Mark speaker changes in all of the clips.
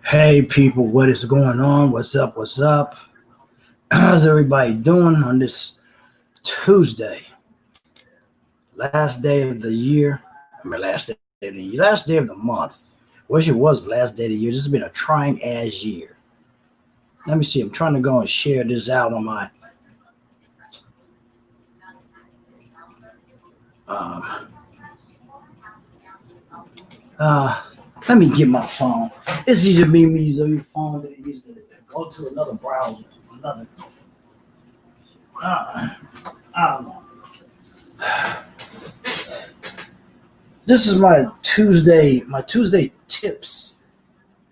Speaker 1: Hey people, what is going on? What's up? What's up? How's everybody doing on this Tuesday? Last day of the year. Last day of the year, last day of the month. Wish it was the last day of the year. This has been a trying ass year. Let me see. I'm trying to go and share this out on my um uh let me get my phone. It's easier for me to use your phone than it is to go to another browser. Another uh, I don't know. This is my Tuesday tips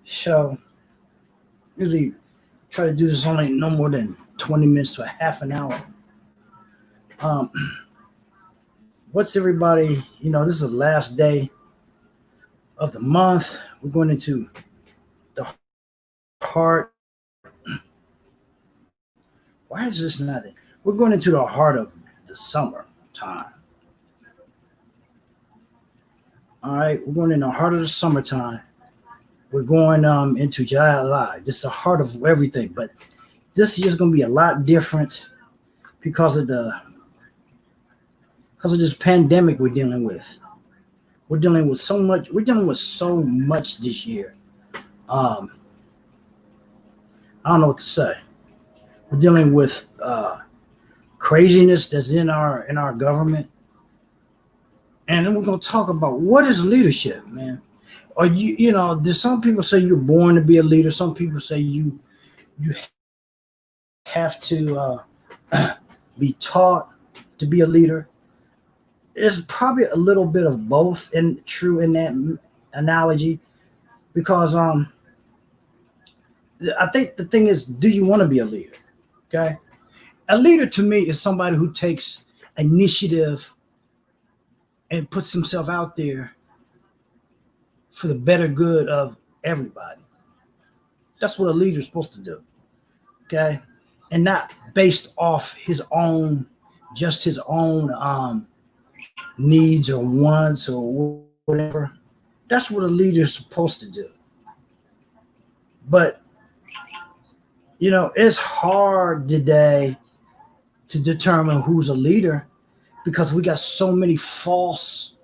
Speaker 1: show. Usually try to do this only no more than 20 minutes to a half an hour. Um, what's everybody, this is the last day of the month. We're going into the heart. Why is this nothing? We're going into the heart of the summer time. All right, we're going in the heart of the summertime. We're going into July. This is the heart of everything, but this year's going to be a lot different because of this pandemic we're dealing with. We're dealing with so much. We're dealing with so much this year. Um, I don't know what to say. We're dealing with craziness that's in our government, and then we're gonna talk about what is leadership, man. Or there's some people say you're born to be a leader. Some people say you have to be taught to be a leader. There's probably a little bit of both and true in that analogy because I think the thing is, do you want to be a leader? Okay. A leader to me is somebody who takes initiative and puts himself out there for the better good of everybody. That's what a leader is supposed to do. Okay. And not based off his own needs or wants or whatever. That's what a leader is supposed to do. But it's hard today to determine who's a leader because we got so many false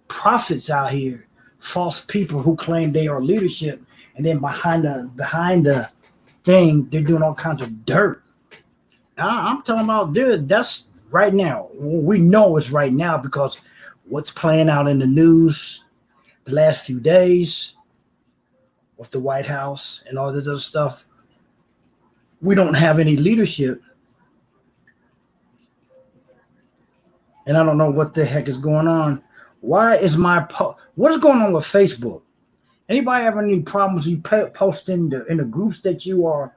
Speaker 1: prophets out here, false people who claim they are leadership, and then behind the thing they're doing all kinds of dirt. Now, I'm talking about, dude, that's right now. We know it's right now because what's playing out in the news the last few days with the White House and all this other stuff. We don't have any leadership. And I don't know what the heck is going on. Why is what is going on with Facebook? Anybody have any problems you post in the groups that you are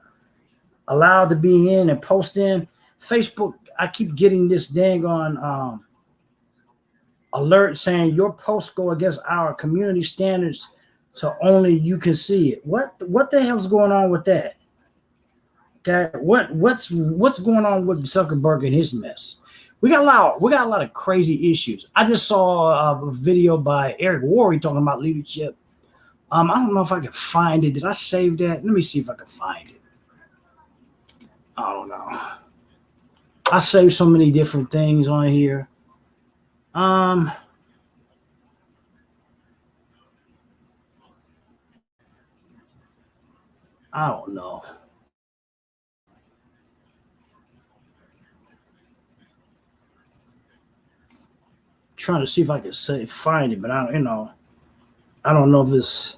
Speaker 1: allowed to be in and post in? Facebook, I keep getting this dang on alert saying your posts go against our community standards, so only you can see it. What the hell's going on with that? Okay, what's going on with Zuckerberg and his mess? We got a lot of crazy issues. I just saw a video by Eric Worre talking about leadership. I don't know if I can find it. Did I save that? Let me see if I can find it. I don't know. I saved so many different things on here. I don't know. Trying to see if I can find it, but I don't know if it's.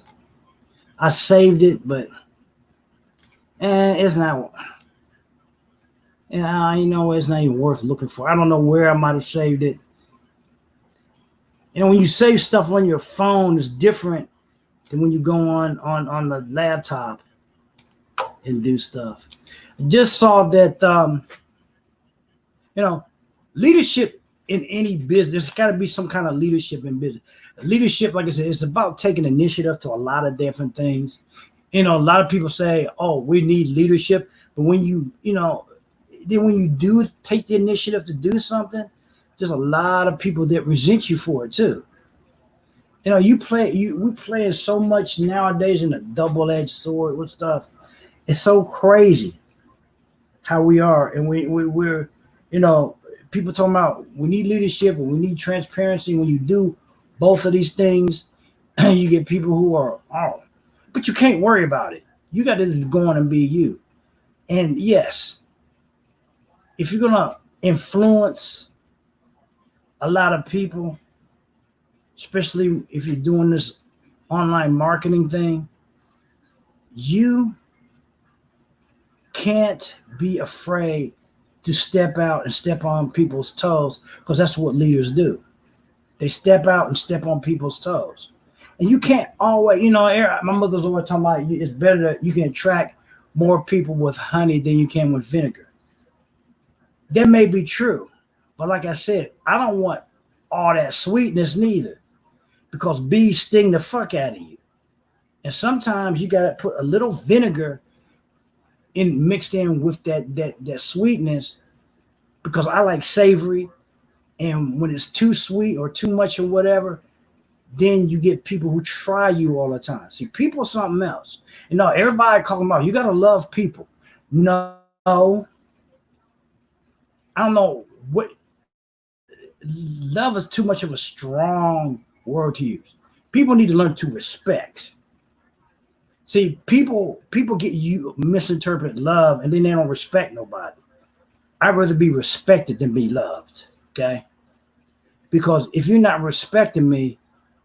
Speaker 1: I saved it, but it's not. It's not even worth looking for. I don't know where I might have saved it. When you save stuff on your phone, it's different than when you go on the laptop and do stuff. I just saw that leadership in any business, there's got to be some kind of leadership in business. Leadership, like I said, it's about taking initiative to a lot of different things. A lot of people say, "Oh, we need leadership," but when then when you do take the initiative to do something, there's a lot of people that resent you for it too. You know, we play so much nowadays in a double-edged sword with stuff. It's so crazy how we are, and we're, you know, people talking about we need leadership and we need transparency. When you do both of these things, you get people who are, oh, but you can't worry about it. You got to just go on and be you. And yes, if you're gonna influence a lot of people, especially if you're doing this online marketing thing, you can't be afraid to step out and step on people's toes, because that's what leaders do. They step out and step on people's toes. And you can't always, you know, my mother's always talking about it's better that you can attract more people with honey than you can with vinegar. That may be true. But like I said, I don't want all that sweetness neither, because bees sting the fuck out of you. And sometimes you got to put a little vinegar in mixed in with that sweetness, because I like savory. And when it's too sweet or too much or whatever, then you get people who try you all the time. See, people are something else. You know, everybody calling them out. You got to love people. No, I don't know what. Love is too much of a strong word to use. People need to learn to respect. See, people get you misinterpret love, and then they don't respect nobody. I'd rather be respected than be loved. Okay, because if you're not respecting me,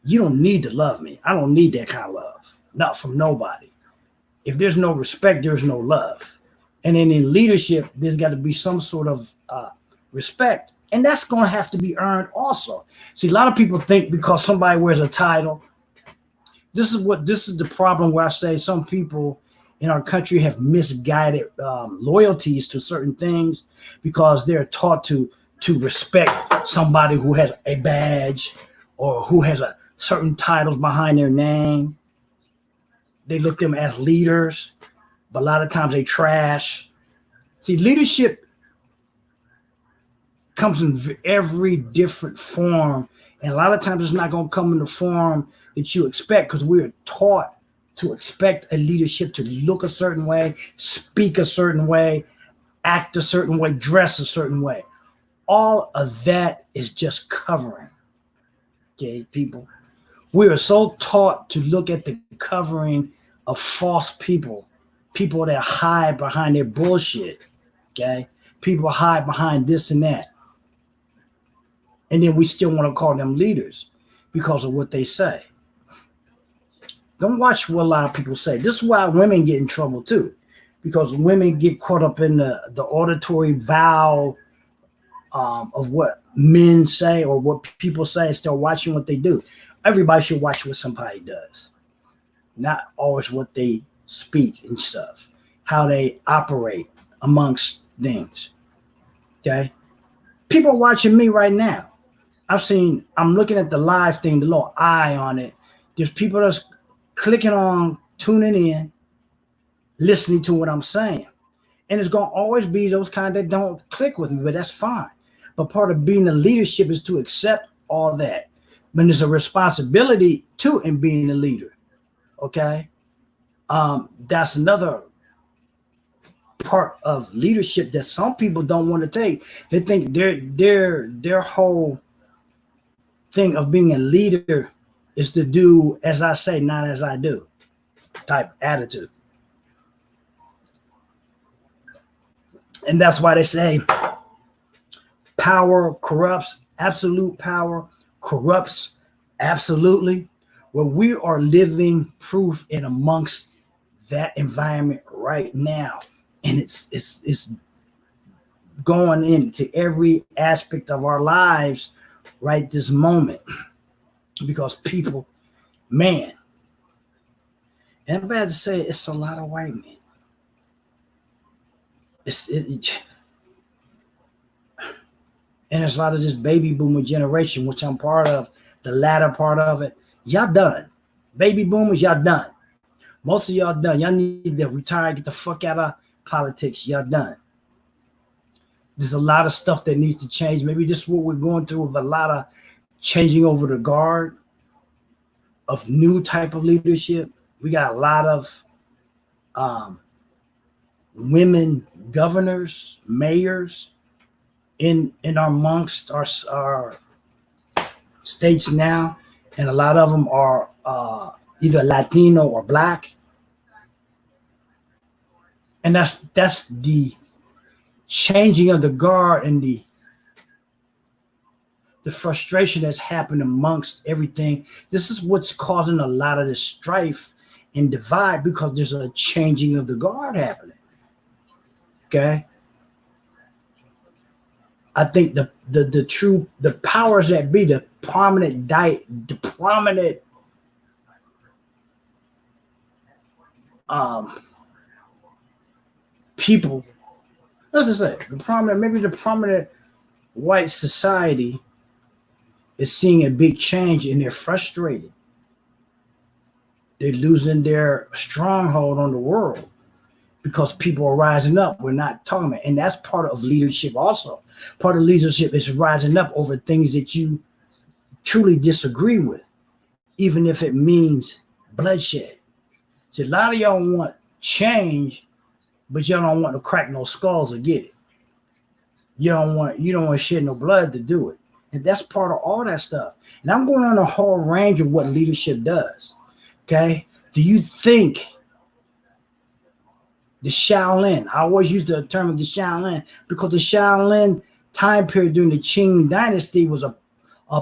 Speaker 1: you don't need to love me. I don't need that kind of love, not from nobody. If there's no respect, there's no love. And then in leadership, there's got to be some sort of respect, and that's going to have to be earned also. See, a lot of people think because somebody wears a title, this is the problem where I say some people in our country have misguided loyalties to certain things, because they're taught to respect somebody who has a badge or who has a certain titles behind their name. They look them as leaders, but a lot of times they trash. See, leadership comes in every different form, and a lot of times it's not going to come in the form that you expect, because we're taught to expect a leadership to look a certain way, speak a certain way, act a certain way, dress a certain way. All of that is just covering. Okay, people. We are so taught to look at the covering of false people that hide behind their bullshit. Okay, people hide behind this and that. And then we still want to call them leaders because of what they say. Don't watch what a lot of people say. This is why women get in trouble too, because women get caught up in the auditory vow of what men say or what people say, and start watching what they do. Everybody should watch what somebody does, not always what they speak and stuff, how they operate amongst things. Okay, people are watching me right now. I'm looking at the live thing, the little eye on it. There's people that's clicking on, tuning in, listening to what I'm saying. And it's going to always be those kind that don't click with me, but that's fine. But part of being a leadership is to accept all that. But there's a responsibility too in being a leader. Okay? That's another part of leadership that some people don't want to take. They think their whole thing of being a leader is to do as I say, not as I do type attitude. And that's why they say power corrupts, absolute power corrupts absolutely. Well, we are living proof in amongst that environment right now. And it's going into every aspect of our lives right this moment, because people, man, and I'm bad to say it's a lot of white men. And there's a lot of this baby boomer generation, which I'm part of, the latter part of it. Y'all done. Baby boomers, y'all done. Most of y'all done. Y'all need to retire, get the fuck out of politics. Y'all done. There's a lot of stuff that needs to change. Maybe this is what we're going through with a lot of changing over the guard. of new type of leadership. We got a lot of women governors, mayors in amongst our states now, and a lot of them are either Latino or Black, and that's the changing of the guard and the frustration that's happened amongst everything. This is what's causing a lot of the strife and divide, because there's a changing of the guard happening. Okay. I think the powers that be, the prominent people, let's just say the prominent white society is seeing a big change, and they're frustrated. They're losing their stronghold on the world because people are rising up. We're not talking about, and that's part of leadership also. Part of leadership is rising up over things that you truly disagree with, even if it means bloodshed. See, a lot of y'all want change, but y'all don't want to crack no skulls or get it. You don't want to shed no blood to do it. And that's part of all that stuff. And I'm going on a whole range of what leadership does. Okay. Do you think the Shaolin, I always use the term of the Shaolin because the Shaolin time period during the Qing dynasty was a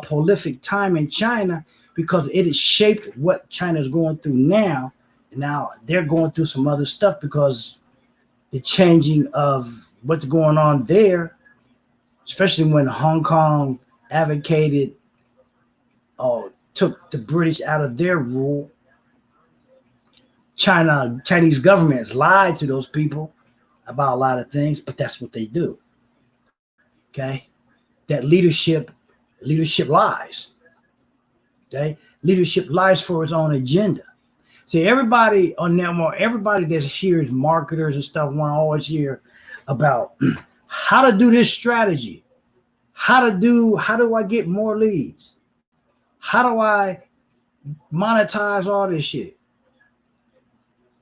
Speaker 1: prolific time in China, because it has shaped what China is going through now. And now they're going through some other stuff because the changing of what's going on there, especially when Hong Kong advocated or took the British out of their rule. Chinese governments lied to those people about a lot of things, but that's what they do. Okay. That leadership lies. Okay. Leadership lies for its own agenda. See, everybody on Network, everybody that hears marketers and stuff want to always hear about how to do this strategy. How do I get more leads? How do I monetize all this shit?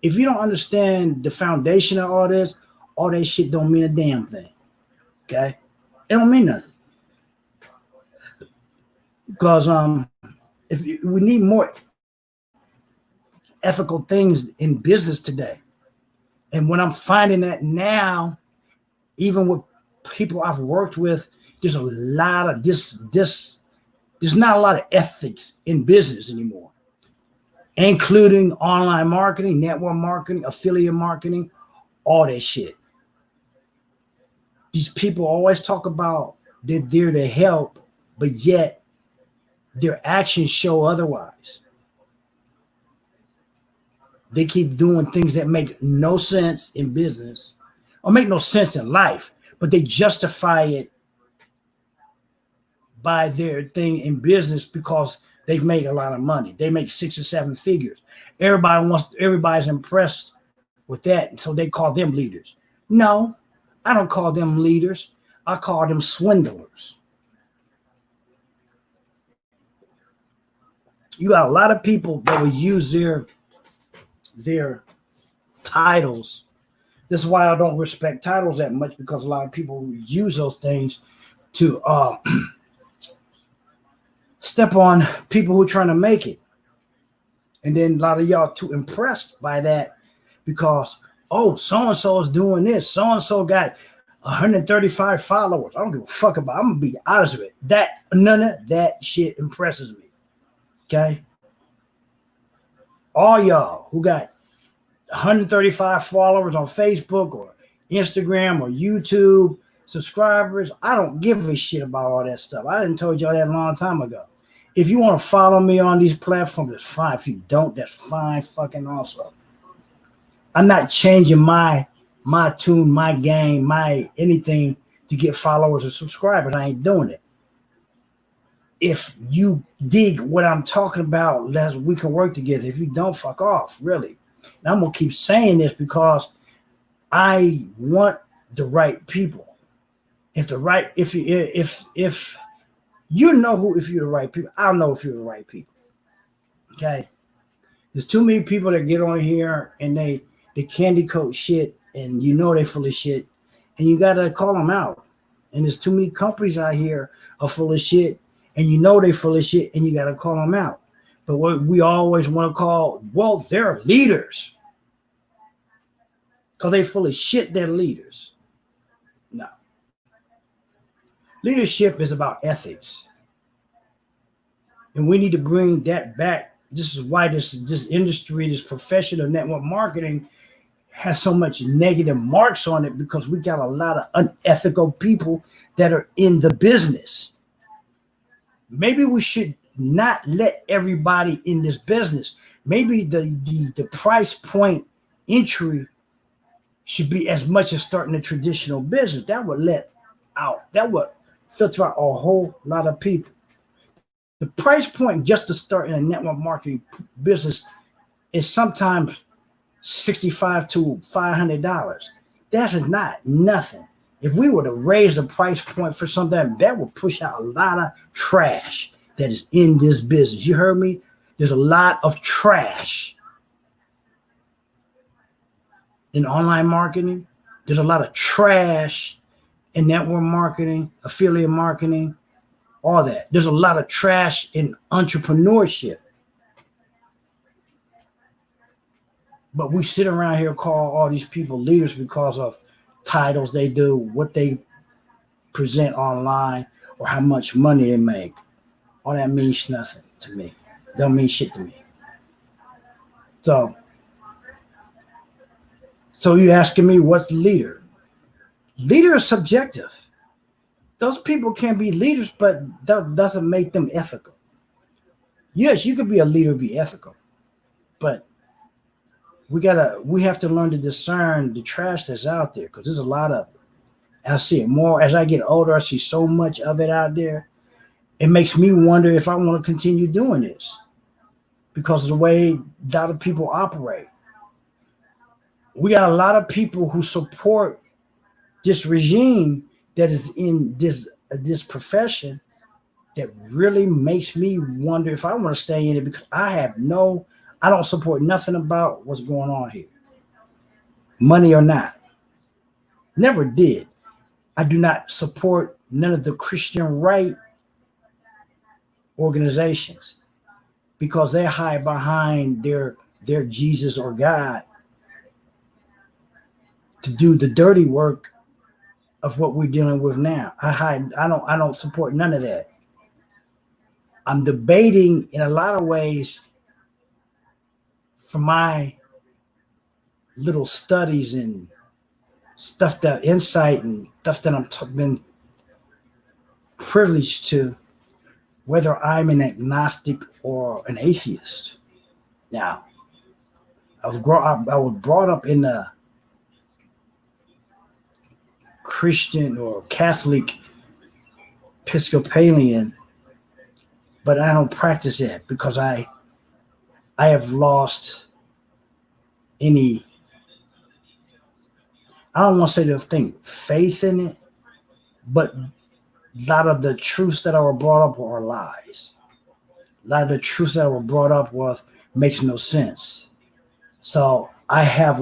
Speaker 1: If you don't understand the foundation of all that shit don't mean a damn thing. Okay? It don't mean nothing. Because we need more ethical things in business today. And when I'm finding that now, even with people I've worked with, there's a lot of there's not a lot of ethics in business anymore, including online marketing, network marketing, affiliate marketing, all that shit. These people always talk about they're there to help, but yet their actions show otherwise. They keep doing things that make no sense in business or make no sense in life, but they justify it by their thing in business because they've made a lot of money. They make 6 or 7 figures. Everybody's impressed with that, and so they call them leaders. No, I don't call them leaders. I call them swindlers. You got a lot of people that will use their titles. This is why I don't respect titles that much, because a lot of people use those things to step on people who are trying to make it. And then a lot of y'all too impressed by that because, oh, so-and-so is doing this. So-and-so got 135 followers. I don't give a fuck about it. I'm going to be honest with it. None of that shit impresses me. Okay? All y'all who got 135 followers on Facebook or Instagram or YouTube, subscribers, I don't give a shit about all that stuff. I done told y'all that a long time ago. If you want to follow me on these platforms, that's fine. If you don't, that's fine fucking also. I'm not changing my tune, my game, my anything to get followers or subscribers. I ain't doing it. If you dig what I'm talking about, we can work together. If you don't, fuck off, really. And I'm gonna keep saying this because I want the right people. If you're the right people, I don't know if you're the right people. Okay. There's too many people that get on here and they candy coat shit, and you know they're full of shit, and you gotta call them out. And there's too many companies out here are full of shit, and you know they're full of shit, and you gotta call them out. But what we always want to call, well, they're leaders. Because they're full of shit, they're leaders. No. Leadership is about ethics. And we need to bring that back. This is why this industry, this profession of network marketing has so much negative marks on it, because we got a lot of unethical people that are in the business. Maybe we should not let everybody in this business. Maybe the price point entry should be as much as starting a traditional business. That would filter out a whole lot of people. The price point just to start in a network marketing business is sometimes $65 to $500. That is not nothing. If we were to raise the price point for something, that would push out a lot of trash that is in this business. You heard me? There's a lot of trash in online marketing. There's a lot of trash in network marketing, affiliate marketing, all that. There's a lot of trash in entrepreneurship. But we sit around here, call all these people leaders because of titles they do, what they present online, or how much money they make. All that means nothing to me. Don't mean shit to me. So you asking me what's leader? Leader is subjective. Those people can be leaders, but that doesn't make them ethical. Yes, you could be a leader, be ethical, but we have to learn to discern the trash that's out there, because there's a lot of it. I see it more as I get older. I see so much of it out there. It makes me wonder if I want to continue doing this, because of the way a lot of people operate. We got a lot of people who support this regime that is in this profession that really makes me wonder if I want to stay in it, because I don't support nothing about what's going on here. Money or not. Never did. I do not support none of the Christian right organizations, because they hide behind their Jesus or God to do the dirty work of what we're dealing with now. I don't support none of that. I'm debating in a lot of ways from my little studies and stuff, that insight and stuff that I've been privileged to, whether I'm an agnostic or an atheist. Now, I was brought up in a Christian or Catholic Episcopalian, but I don't practice it because I have lost any, I don't want to say the thing, faith in it, but a lot of the truths that I were brought up are lies. A lot of the truths that were brought up makes no sense. So I have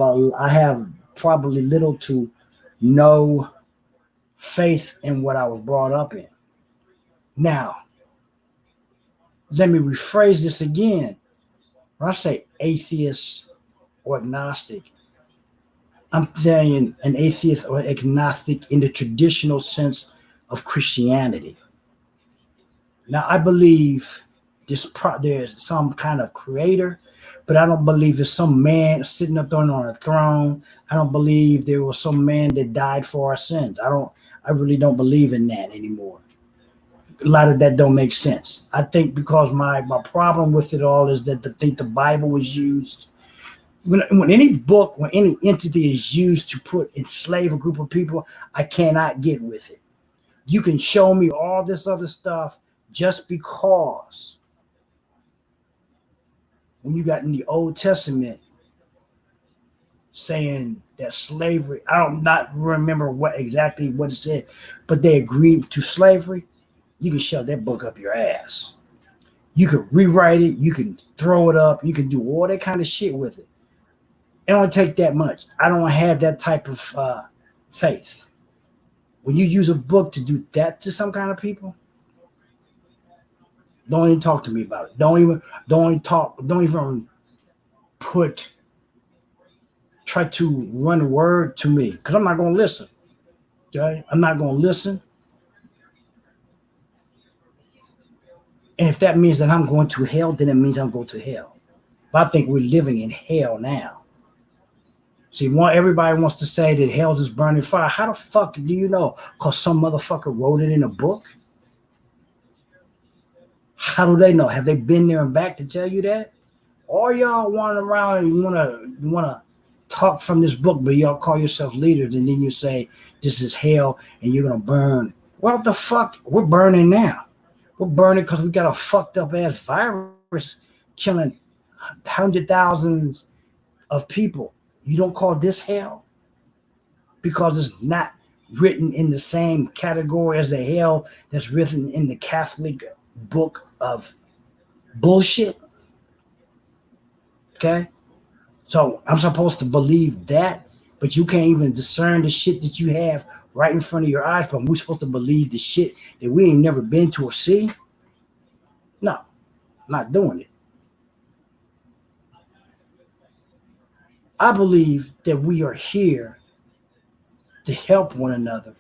Speaker 1: probably little to no faith in what I was brought up in. Now, let me rephrase this again. When I say atheist or agnostic, I'm saying an atheist or agnostic in the traditional sense of Christianity. Now, I believe there's some kind of creator, but I don't believe there's some man sitting up there on a throne. I don't believe there was some man that died for our sins. I really don't believe in that anymore. A lot of that don't make sense. I think because my problem with it all is that I think the Bible was used. When any book, when any entity is used to enslave a group of people, I cannot get with it. You can show me all this other stuff just because when you got in the Old Testament saying that slavery, I don't not remember what it said, but they agreed to slavery, you can shove that book up your ass. You can rewrite it. You can throw it up. You can do all that kind of shit with it. It don't take that much. I don't have that type of faith. When you use a book to do that to some kind of people, don't even talk to me about it. Don't even try to run a word to me, because I'm not going to listen. Okay? I'm not going to listen. And if that means that I'm going to hell, then it means I'm going to hell. But I think we're living in hell now. See, everybody wants to say that hell is burning fire. How the fuck do you know? Because some motherfucker wrote it in a book? How do they know? Have they been there and back to tell you that? Or y'all wandering around and you wanna talk from this book, but y'all call yourself leaders, and then you say this is hell and you're gonna burn. Well, what the fuck? We're burning now. We're burning because we got a fucked up ass virus killing hundreds of thousands of people. You don't call this hell? Because it's not written in the same category as the hell that's written in the Catholic book of bullshit. Okay? So I'm supposed to believe that, but you can't even discern the shit that you have right in front of your eyes, but we're supposed to believe the shit that we ain't never been to or see? No, I'm not doing it. I believe that we are here to help one another,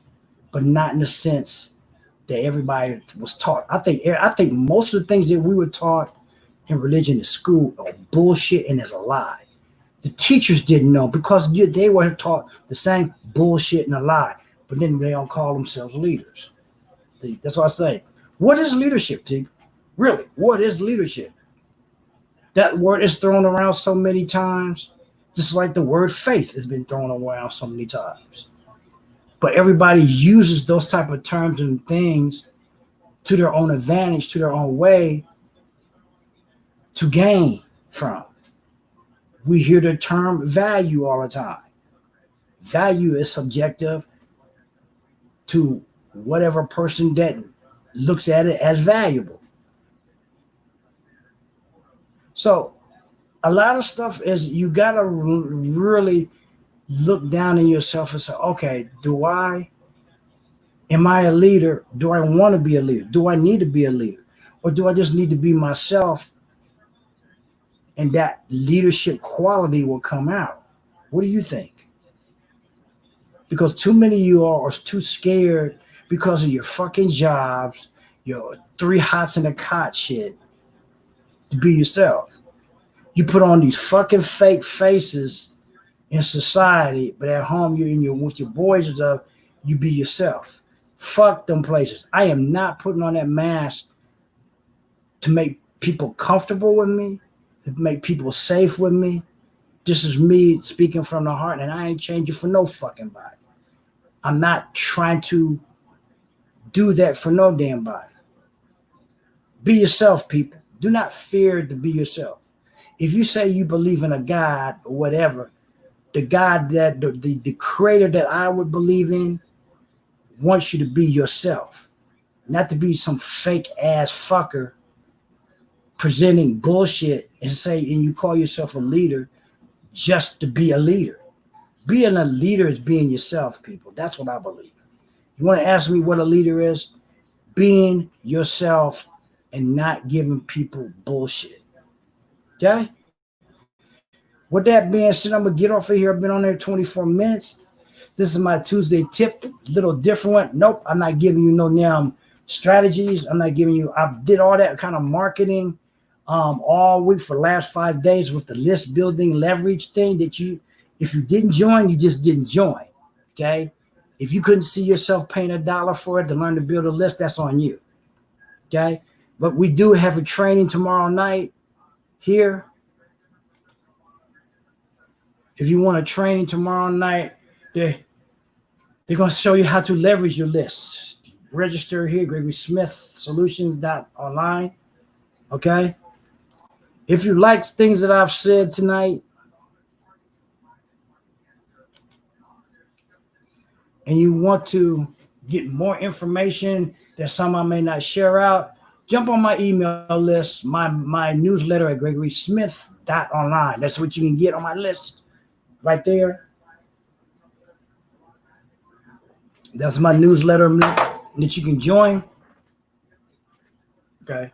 Speaker 1: but not in the sense that everybody was taught. I think most of the things that we were taught in religion in school are bullshit and is a lie. The teachers didn't know because they were taught the same bullshit and a lie, but then they don't call themselves leaders. See, that's what I say. What is leadership, T? Really, what is leadership? That word is thrown around so many times, just like the word faith has been thrown around so many times. But everybody uses those type of terms and things to their own advantage, to their own way to gain from. We hear the term value all the time. Value is subjective to whatever person that looks at it as valuable. So a lot of stuff is you got to really look down in yourself and say, okay, am I a leader? Do I want to be a leader? Do I need to be a leader? Or do I just need to be myself? And that leadership quality will come out. What do you think? Because too many of you are too scared because of your fucking jobs, your 3 hots in a cot shit, to be yourself. You put on these fucking fake faces in society, but at home you're with your boys and stuff, you be yourself. Fuck them places. I am not putting on that mask to make people comfortable with me, to make people safe with me. This is me speaking from the heart, and I ain't changing for no fucking body. I'm not trying to do that for no damn body. Be yourself, people. Do not fear to be yourself. If you say you believe in a God or whatever, the God that the creator that I would believe in wants you to be yourself, not to be some fake ass fucker presenting bullshit and you call yourself a leader just to be a leader. Being a leader is being yourself, people. That's what I believe. You want to ask me what a leader is? Being yourself and not giving people bullshit. Okay? With that being said, I'm going to get off of here. I've been on there 24 minutes. This is my Tuesday tip. Little different one. Nope, I'm not giving you no damn strategies. I did all that kind of marketing all week for the last 5 days with the list building leverage thing that if you didn't join, you just didn't join. Okay? If you couldn't see yourself paying $1 for it to learn to build a list, that's on you. Okay? But we do have a training tomorrow night here. If you want a training tomorrow night, they're going to show you how to leverage your lists. Register here, GregorySmithSolutions.online. Okay? If you like things that I've said tonight and you want to get more information that some I may not share out, jump on my email list, my newsletter at gregorysmith.online. That's what you can get on my list right there. That's my newsletter that you can join. Okay.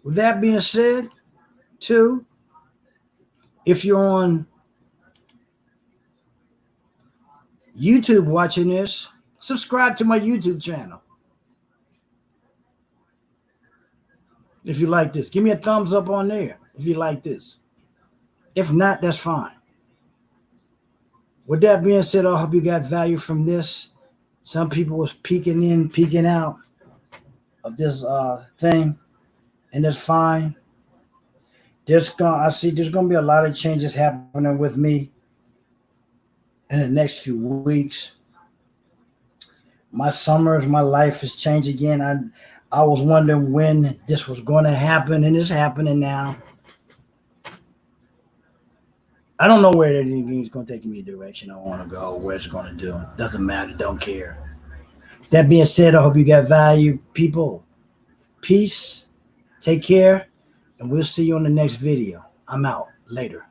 Speaker 1: With that being said, too, if you're on YouTube watching this, subscribe to my YouTube channel. If you like this, give me a thumbs up on there if you like this. If not, that's fine. With that being said, I hope you got value from this. Some people was peeking in, peeking out of this thing, and that's fine. I see there's gonna be a lot of changes happening with me in the next few weeks. My summers, my life has changed again. I was wondering when this was going to happen, and it's happening now. I don't know where it's going to take me, the direction I want to go, where it's going to do. Doesn't matter. Don't care. That being said, I hope you got value, people. Peace. Take care, and we'll see you on the next video. I'm out. Later.